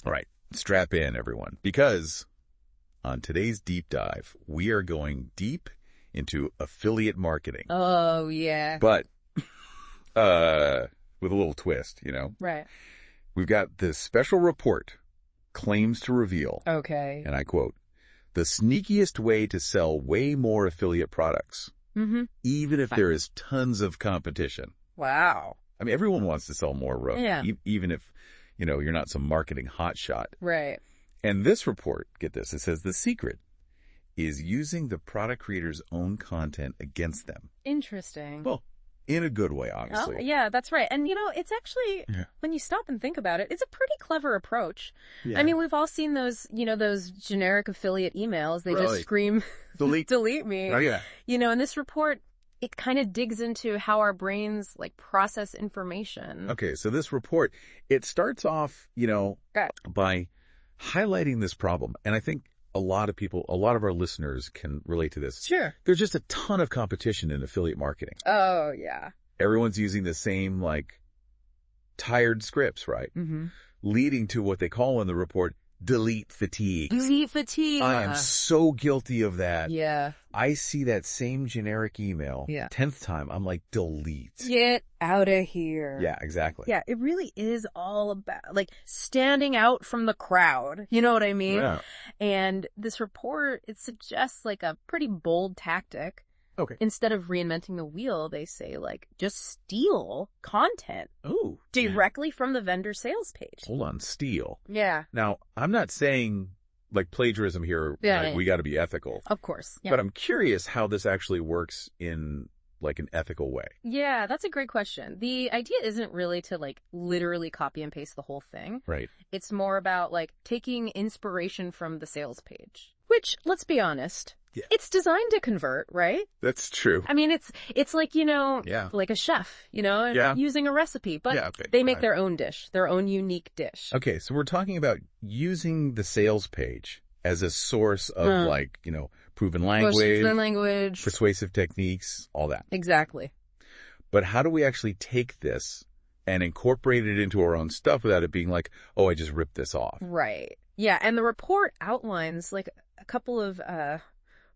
All right, strap in, everyone, because on today's deep dive, we are going deep into affiliate marketing. Oh, yeah. But with a little twist, Right. We've got this special report claims to reveal, Okay. and I quote, the sneakiest way to sell way more affiliate products, even if there is tons of competition. Wow. I mean, everyone wants to sell more, Yeah. even if, you're not some marketing hotshot. Right. And this report, get this, it says the secret is using the product creator's own content against them. Interesting. Well, in a good way, obviously. Oh, yeah, that's right. And, it's actually, when you stop and think about it, it's a pretty clever approach. Yeah. I mean, we've all seen those, those generic affiliate emails. They Really? just scream, Delete. delete me. Oh, yeah. And this report, it kind of digs into how our brains, process information. Okay, so this report, it starts off, by highlighting this problem. And I think a lot of our listeners can relate to this. Sure. There's just a ton of competition in affiliate marketing. Oh, yeah. Everyone's using the same, tired scripts, right? Mm-hmm. Leading to what they call in the report, delete fatigue. Delete fatigue. I am so guilty of that. Yeah. I see that same generic email. Yeah. 10th time, I'm like, delete. Get out of here. Yeah, exactly. Yeah, it really is all about, standing out from the crowd. You know what I mean? Yeah. And this report, it suggests, a pretty bold tactic. Okay. Instead of reinventing the wheel, they say, just steal content Oh. directly from the vendor sales page. Hold on, steal. Yeah. Now, I'm not saying, plagiarism here, Yeah. we got to be ethical. Of course. Yeah. But I'm curious how this actually works in, an ethical way. Yeah, that's a great question. The idea isn't really to, literally copy and paste the whole thing. Right. It's more about, taking inspiration from the sales page. Which, let's be honest, it's designed to convert, right? That's true. I mean, it's like, Yeah. like a chef, Yeah. using a recipe, but Yeah, okay. they make their own dish, their own unique dish. Okay, so we're talking about using the sales page as a source of, proven language, persuasive techniques, all that. Exactly. But how do we actually take this and incorporate it into our own stuff without it being like, oh, I just ripped this off? Right. Yeah, and the report outlines, a couple of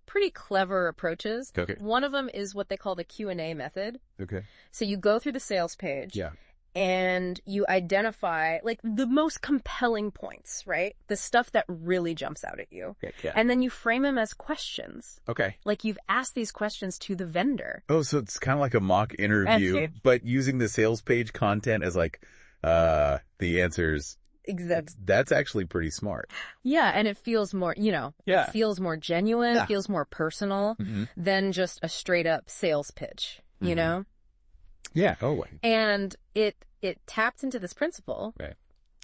pretty clever approaches. Okay. One of them is what they call the Q&A method. Okay. So you go through the sales page. Yeah. And you identify, the most compelling points, right? The stuff that really jumps out at you. Okay, yeah. And then you frame them as questions. Okay. You've asked these questions to the vendor. Oh, so it's kind of like a mock interview, but using the sales page content as the answers. Exactly. That's actually pretty smart. Yeah, and it feels more, it feels more genuine, Yeah. feels more personal than just a straight up sales pitch, you know? Yeah. Oh. And it taps into this principle. Right.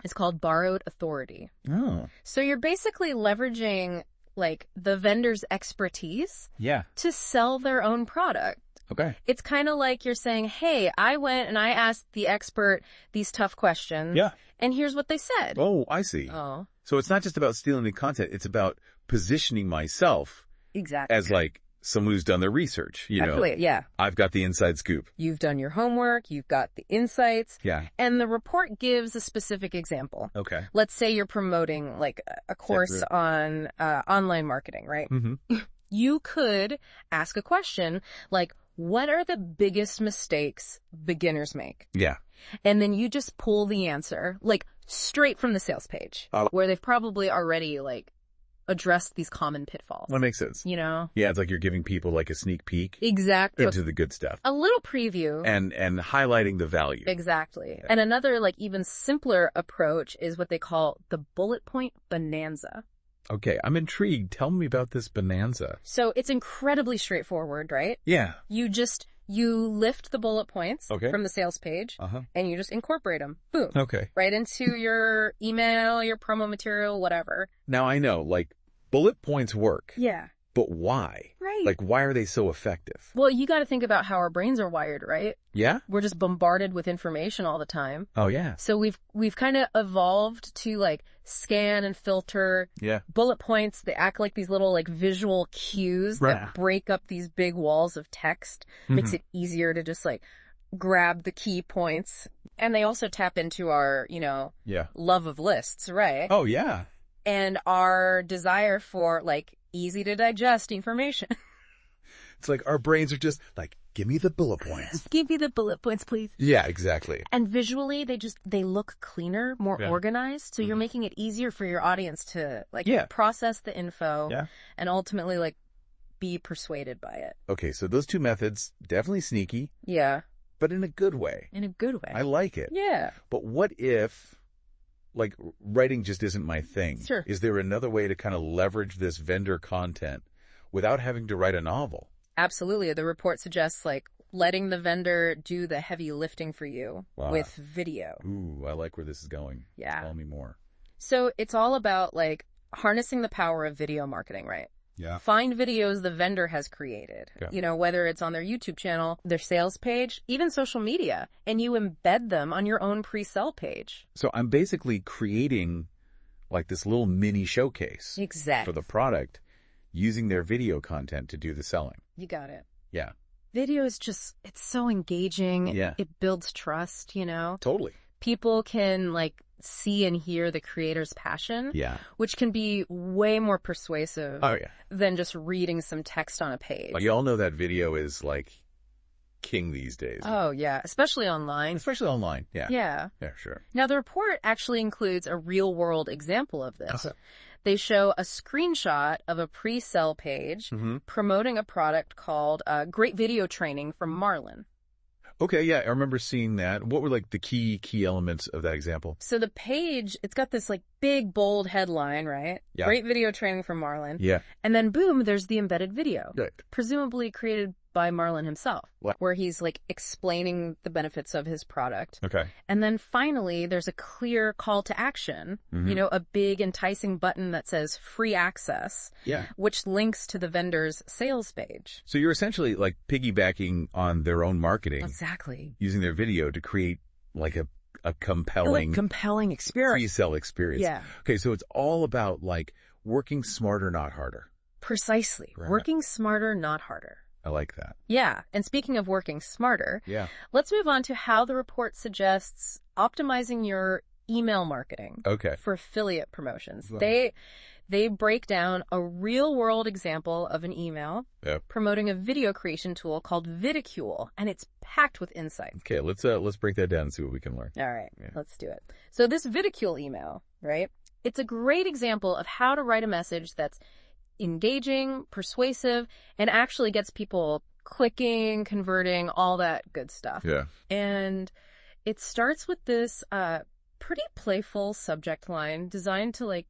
It's called borrowed authority. Oh. So you're basically leveraging the vendor's expertise Yeah. to sell their own product. Okay. It's kind of like you're saying, hey, I went and I asked the expert these tough questions. Yeah. And here's what they said. Oh, I see. Oh. So it's not just about stealing the content. It's about positioning myself Exactly. as someone who's done their research. Absolutely, yeah. I've got the inside scoop. You've done your homework. You've got the insights. Yeah. And the report gives a specific example. Okay. Let's say you're promoting a course on online marketing, right? Mm-hmm. You could ask a question like, what are the biggest mistakes beginners make? Yeah. And then you just pull the answer, straight from the sales page, where they've probably already, addressed these common pitfalls. That makes sense. Yeah, it's like you're giving people a sneak peek exactly into the good stuff. A little preview. And highlighting the value. Exactly. Yeah. And another, even simpler approach is what they call the bullet point bonanza. Okay, I'm intrigued. Tell me about this bonanza. So it's incredibly straightforward, right? Yeah. You lift the bullet points from the sales page and you just incorporate them. Boom. Okay. Right into your email, your promo material, whatever. Now I know, bullet points work. Yeah. But why? Right. Why are they so effective? Well, you got to think about how our brains are wired, right? Yeah? We're just bombarded with information all the time. Oh, yeah. So we've kind of evolved to scan and filter bullet points. They act like these little visual cues that break up these big walls of text. Makes it easier to just grab the key points. And they also tap into our, love of lists, right? Oh, yeah. And our desire for, like, easy to digest information. It's like our brains are just like, give me the bullet points. Give me the bullet points, please. Yeah, exactly. And visually, they look cleaner, more organized. So you're making it easier for your audience to, process the info and ultimately, be persuaded by it. Okay, so those two methods, definitely sneaky. Yeah. But in a good way. In a good way. I like it. Yeah. But what if, writing just isn't my thing? Sure. Is there another way to kind of leverage this vendor content without having to write a novel? Absolutely. The report suggests, letting the vendor do the heavy lifting for you with video. Ooh, I like where this is going. Yeah. Tell me more. So it's all about, harnessing the power of video marketing, right? Yeah. Find videos the vendor has created, whether it's on their YouTube channel, their sales page, even social media, and you embed them on your own pre-sell page. So I'm basically creating this little mini showcase exactly for the product using their video content to do the selling. You got it. Yeah. Video is it's so engaging. Yeah. It builds trust, Totally. People can see and hear the creator's passion. Yeah. Which can be way more persuasive than just reading some text on a page. But you all know that video is king these days. Oh, yeah. Especially online. Yeah. Yeah. Yeah, sure. Now, the report actually includes a real-world example of this. They show a screenshot of a pre-sell page promoting a product called Great Video Training from Marlin. Okay, yeah, I remember seeing that. What were the key elements of that example? So the page, it's got this big bold headline, right? Yeah. Great Video Training from Marlin. Yeah. And then boom, there's the embedded video. Good. Presumably created by Marlin himself. What? Where he's explaining the benefits of his product. Okay. And then finally, there's a clear call to action, a big enticing button that says free access, which links to the vendor's sales page. So you're essentially piggybacking on their own marketing. Exactly. Using their video to create a compelling experience. Pre-sell experience. Yeah. Okay, so it's all about working smarter, not harder. Precisely. Right. Working smarter, not harder. I like that. Yeah. And speaking of working smarter, let's move on to how the report suggests optimizing your email marketing for affiliate promotions. Right. They break down a real-world example of an email promoting a video creation tool called Vidicule, and it's packed with insights. Okay, let's break that down and see what we can learn. All right, let's do it. So this Vidicule email, right? It's a great example of how to write a message that's engaging, persuasive, and actually gets people clicking, converting, all that good stuff. Yeah. And it starts with this pretty playful subject line designed to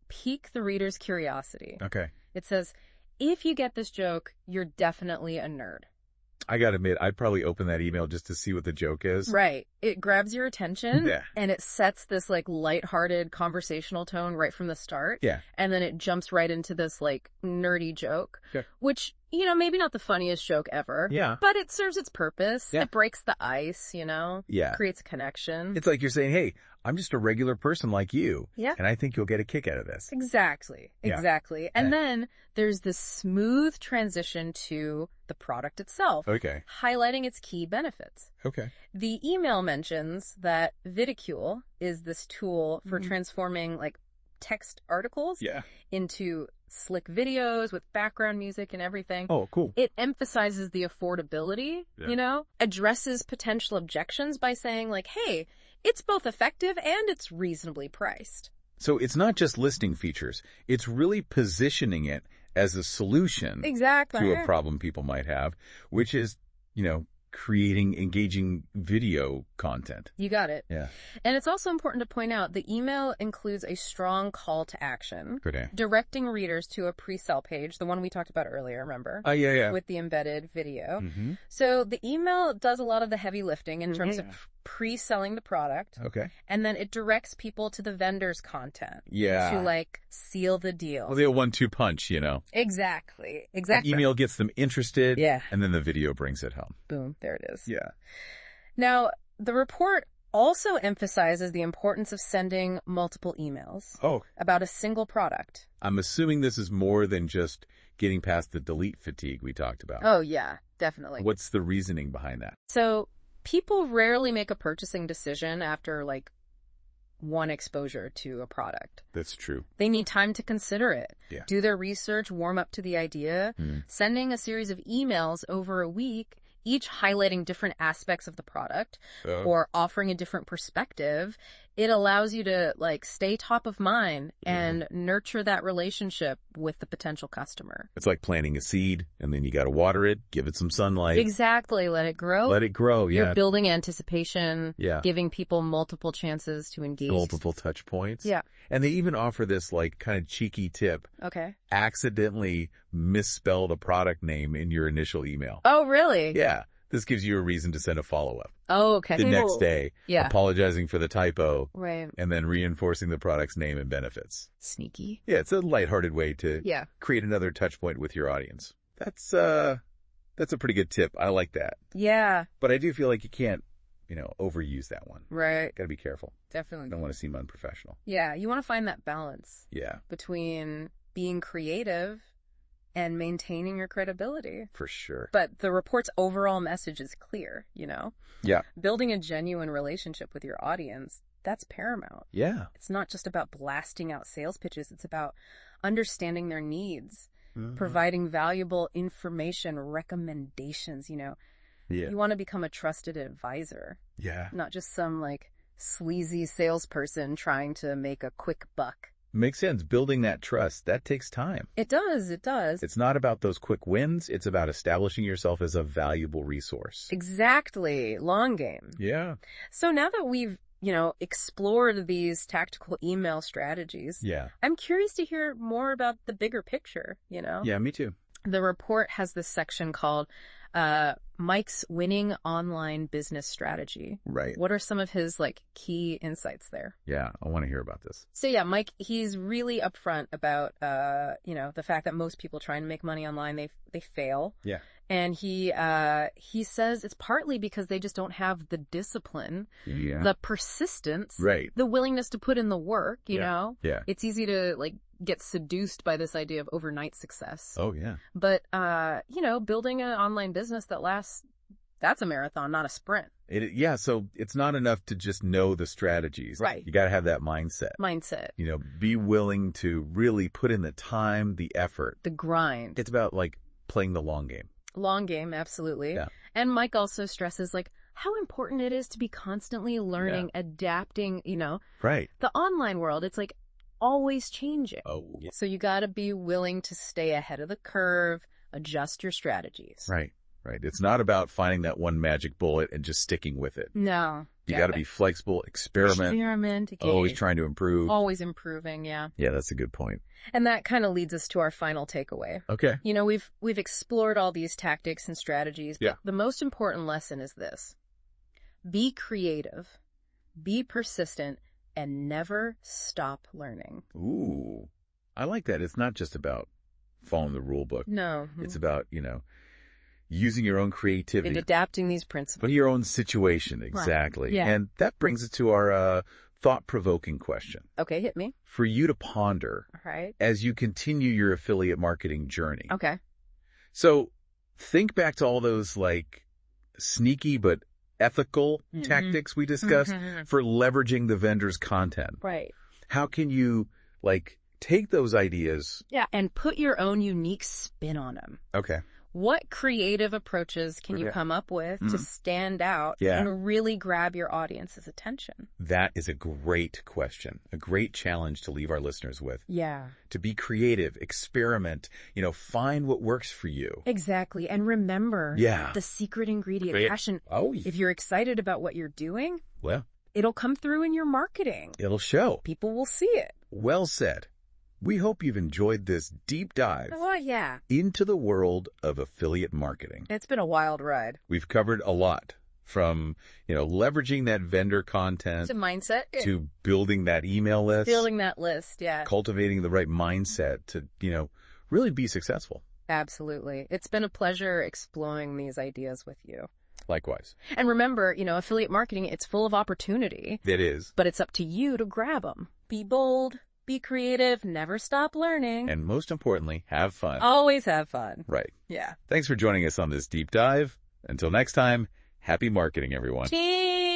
pique the reader's curiosity. Okay. It says, if you get this joke, you're definitely a nerd. I gotta admit, I'd probably open that email just to see what the joke is. Right. It grabs your attention. Yeah. And it sets this lighthearted conversational tone right from the start. Yeah. And then it jumps right into this nerdy joke, which, maybe not the funniest joke ever. Yeah. But it serves its purpose. Yeah. It breaks the ice, Yeah. Creates a connection. It's like you're saying, hey, I'm just a regular person like you. Yeah. And I think you'll get a kick out of this. Exactly. Yeah. Exactly. And then there's this smooth transition to the product itself. Okay. Highlighting its key benefits. Okay. The email mentions that Vidicule is this tool for transforming text articles into slick videos with background music and everything. Oh, cool. It emphasizes the affordability, addresses potential objections by saying hey, it's both effective and it's reasonably priced. So it's not just listing features. It's really positioning it as a solution to a problem people might have, which is, creating engaging video content. You got it. Yeah. And it's also important to point out the email includes a strong call to action, directing readers to a pre-sell page, the one we talked about earlier, remember? Yeah. With the embedded video. So the email does a lot of the heavy lifting in terms of pre-selling the product. Okay. And then it directs people to the vendor's content. Yeah. To seal the deal. Well, the 1-2 punch, Exactly. The email gets them interested. Yeah. And then the video brings it home. Boom. There it is. Yeah. Now, the report also emphasizes the importance of sending multiple emails about a single product. I'm assuming this is more than just getting past the delete fatigue we talked about. Oh, yeah, definitely. What's the reasoning behind that? So People rarely make a purchasing decision after, like, one exposure to a product. That's true. They need time to consider it, Yeah. do their research, warm up to the idea. Sending a series of emails over a week, each highlighting different aspects of the product or offering a different perspective, it allows you to, like, stay top of mind and nurture that relationship with the potential customer. It's like planting a seed, and then you got to water it, give it some sunlight. Exactly. Let it grow. Let it grow, yeah. You're building anticipation, Yeah. giving people multiple chances to engage. Multiple touch points. Yeah. And they even offer this, like, kind of cheeky tip. Okay. Accidentally misspelled a product name in your initial email. Oh, really? Yeah. This gives you a reason to send a follow-up. Oh, okay. The next day, Yeah. apologizing for the typo, Right. and then reinforcing the product's name and benefits. Sneaky. Yeah, it's a lighthearted way to Yeah. create another touch point with your audience. That's a pretty good tip. I like that. Yeah. But I do feel like you can't, overuse that one. Right. Got to be careful. Definitely. Don't want to seem unprofessional. Yeah. You want to find that balance Yeah, between being creative and maintaining your credibility. for sure. But the report's overall message is clear, Yeah. Building a genuine relationship with your audience, that's paramount. Yeah. It's not just about blasting out sales pitches. It's about understanding their needs, providing valuable information, recommendations, Yeah. You want to become a trusted advisor, Yeah. not just some, like, sleazy salesperson trying to make a quick buck. Makes sense. Building that trust, that takes time. It does. It does. It's not about those quick wins. It's about establishing yourself as a valuable resource. Exactly. Long game. Yeah. So now that we've, explored these tactical email strategies, Yeah. I'm curious to hear more about the bigger picture, Yeah, me too. The report has this section called Mike's Winning Online Business Strategy. Right. What are some of his, like, key insights there? Yeah, I want to hear about this. So yeah, Mike, he's really upfront about, the fact that most people trying to make money online, they fail. Yeah. And he says it's partly because they just don't have the discipline, Yeah. the persistence, Right. the willingness to put in the work, you know? Yeah. It's easy to, like, get seduced by this idea of overnight success. Oh, yeah. But, building an online business that lasts, that's a marathon, not a sprint. Yeah, so it's not enough to just know the strategies. Right. You got to have that mindset. Be willing to really put in the time, the effort. The grind. It's about, like, playing the long game. Long game, absolutely. Yeah. And Mike also stresses, like, how important it is to be constantly learning, adapting, Right. The online world, it's, like, always changing. Oh, yeah. So you got to be willing to stay ahead of the curve, adjust your strategies. Right. Right. It's not about finding that one magic bullet and just sticking with it. No. You got to be flexible, experiment, always trying to improve. Always improving, yeah. Yeah, that's a good point. And that kind of leads us to our final takeaway. Okay. We've explored all these tactics and strategies, but the most important lesson is this. Be creative, be persistent, and never stop learning. Ooh, I like that. It's not just about following the rule book. No. It's about, using your own creativity. And adapting these principles. For your own situation, exactly. Right. Yeah. And that brings us to our thought-provoking question. Okay, hit me. For you to ponder All right. as you continue your affiliate marketing journey. Okay. So think back to all those, like, sneaky but ethical tactics we discussed for leveraging the vendor's content. Right. How can you, like, take those ideas? Yeah, and put your own unique spin on them. Okay. What creative approaches can you come up with to stand out and really grab your audience's attention? That is a great question, a great challenge to leave our listeners with. Yeah. To be creative, experiment, find what works for you. Exactly. And remember the secret ingredient, passion. Oh, yeah. If you're excited about what you're doing, well, it'll come through in your marketing. It'll show. People will see it. Well said. We hope you've enjoyed this deep dive into the world of affiliate marketing. It's been a wild ride. We've covered a lot, from, leveraging that vendor content to mindset, to building that email list, cultivating the right mindset to, really be successful. Absolutely. It's been a pleasure exploring these ideas with you. Likewise. And remember, affiliate marketing, it's full of opportunity. It is. But it's up to you to grab them. Be bold. Be creative, never stop learning. And most importantly, have fun. Always have fun. Right. Yeah. Thanks for joining us on this deep dive. Until next time, Happy marketing, everyone. Cheers!